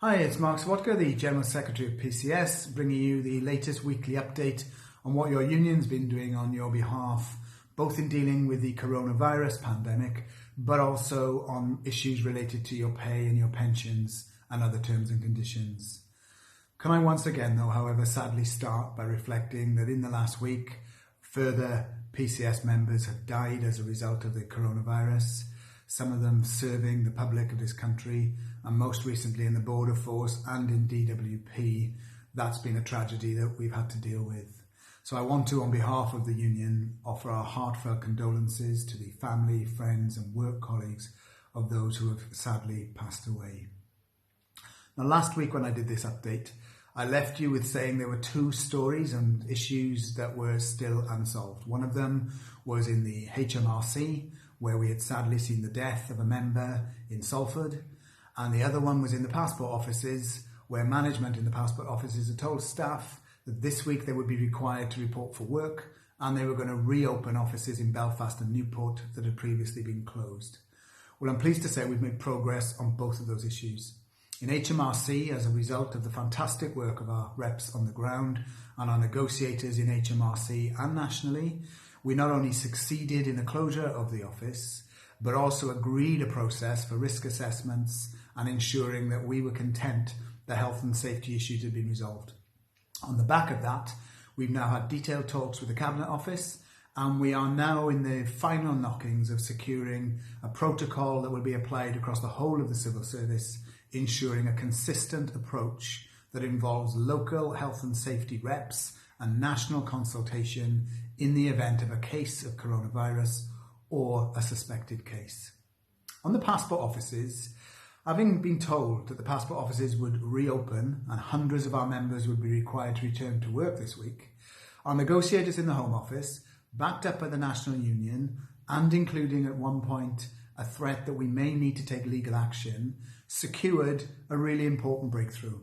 Hi, it's Mark Serwotka, the General Secretary of PCS, bringing you the latest weekly update on what your union's been doing on your behalf, both in dealing with the coronavirus pandemic, but also on issues related to your pay and your pensions and other terms and conditions. Can I once again, though, however, sadly start by reflecting that in the last week, further PCS members have died as a result of the coronavirus, some of them serving the public of this country, and most recently in the Border Force and in DWP. That's been a tragedy that we've had to deal with. So I want to, on behalf of the union, offer our heartfelt condolences to the family, friends and work colleagues of those who have sadly passed away. Now, last week when I did this update, I left you with saying there were two stories and issues that were still unsolved. One of them was in the HMRC, where we had sadly seen the death of a member in Salford, and the other one was in the passport offices, where management in the passport offices had told staff that this week they would be required to report for work, and they were going to reopen offices in Belfast and Newport that had previously been closed. Well, I'm pleased to say we've made progress on both of those issues. In HMRC, as a result of the fantastic work of our reps on the ground and our negotiators in HMRC and nationally, we not only succeeded in the closure of the office, but also agreed a process for risk assessments and ensuring that we were content the health and safety issues had been resolved. On the back of that, we've now had detailed talks with the Cabinet Office, and we are now in the final knockings of securing a protocol that will be applied across the whole of the civil service, ensuring a consistent approach that involves local health and safety reps and national consultation in the event of a case of coronavirus or a suspected case. On the passport offices, having been told that the passport offices would reopen and hundreds of our members would be required to return to work this week, our negotiators in the Home Office, backed up by the National Union and including at one point a threat that we may need to take legal action, secured a really important breakthrough.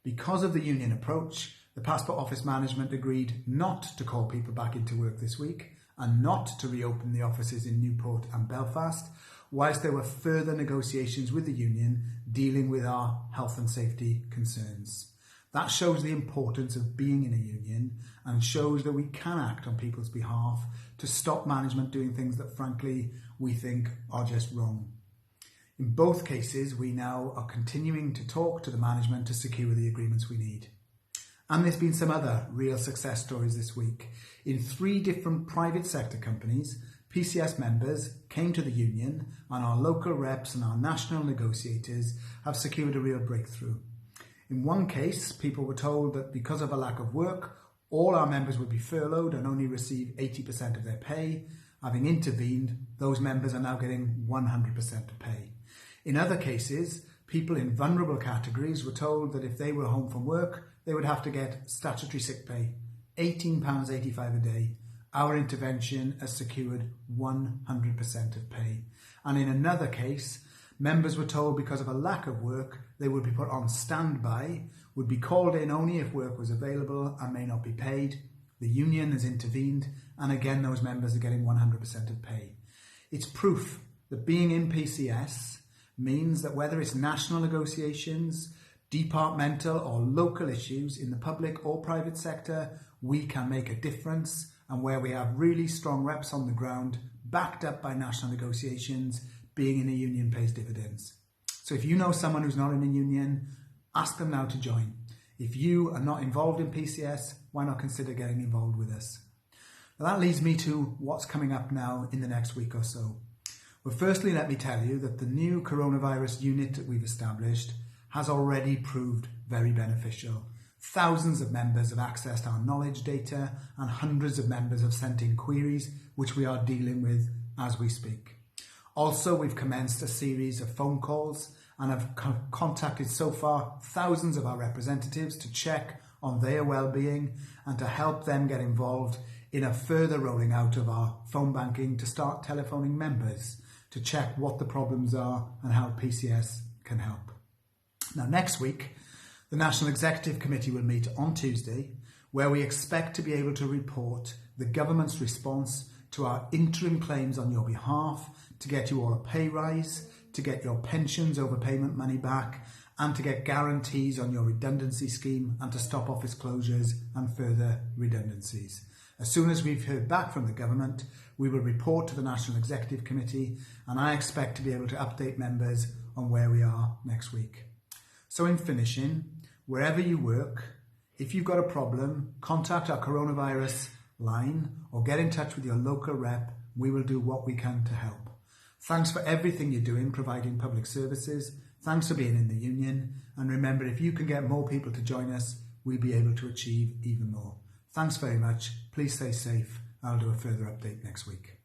Because of the union approach, the Passport Office management agreed not to call people back into work this week and not to reopen the offices in Newport and Belfast, whilst there were further negotiations with the union dealing with our health and safety concerns. That shows the importance of being in a union and shows that we can act on people's behalf to stop management doing things that frankly we think are just wrong. In both cases, we now are continuing to talk to the management to secure the agreements we need. And there's been some other real success stories this week. In 3 different private sector companies, PCS members came to the union and our local reps and our national negotiators have secured a real breakthrough. In one case, people were told that because of a lack of work, all our members would be furloughed and only receive 80% of their pay. Having intervened, those members are now getting 100% of pay. In other cases, people in vulnerable categories were told that if they were home from work, they would have to get statutory sick pay, £18.85 a day. Our intervention has secured 100% of pay. And in another case, members were told because of a lack of work, they would be put on standby, would be called in only if work was available and may not be paid. The union has intervened, and again, those members are getting 100% of pay. It's proof that being in PCS means that whether it's national negotiations, departmental or local issues in the public or private sector, we can make a difference, and where we have really strong reps on the ground, backed up by national negotiations, being in a union pays dividends. So if you know someone who's not in a union, ask them now to join. If you are not involved in PCS, why not consider getting involved with us? Now that leads me to what's coming up now in the next week or so. Well, firstly, let me tell you that the new coronavirus unit that we've established has already proved very beneficial. Thousands of members have accessed our knowledge data and hundreds of members have sent in queries, which we are dealing with as we speak. Also, we've commenced a series of phone calls and have contacted so far thousands of our representatives to check on their well-being and to help them get involved in a further rolling out of our phone banking to start telephoning members to check what the problems are and how PCS can help. Now, next week, the National Executive Committee will meet on Tuesday, where we expect to be able to report the government's response to our interim claims on your behalf to get you all a pay rise, to get your pensions overpayment money back, and to get guarantees on your redundancy scheme and to stop office closures and further redundancies. As soon as we've heard back from the government, we will report to the National Executive Committee, and I expect to be able to update members on where we are next week. So in finishing, wherever you work, if you've got a problem, contact our coronavirus line or get in touch with your local rep. We will do what we can to help. Thanks for everything you're doing providing public services. Thanks for being in the union. And remember, if you can get more people to join us, we'll be able to achieve even more. Thanks very much. Please stay safe. I'll do a further update next week.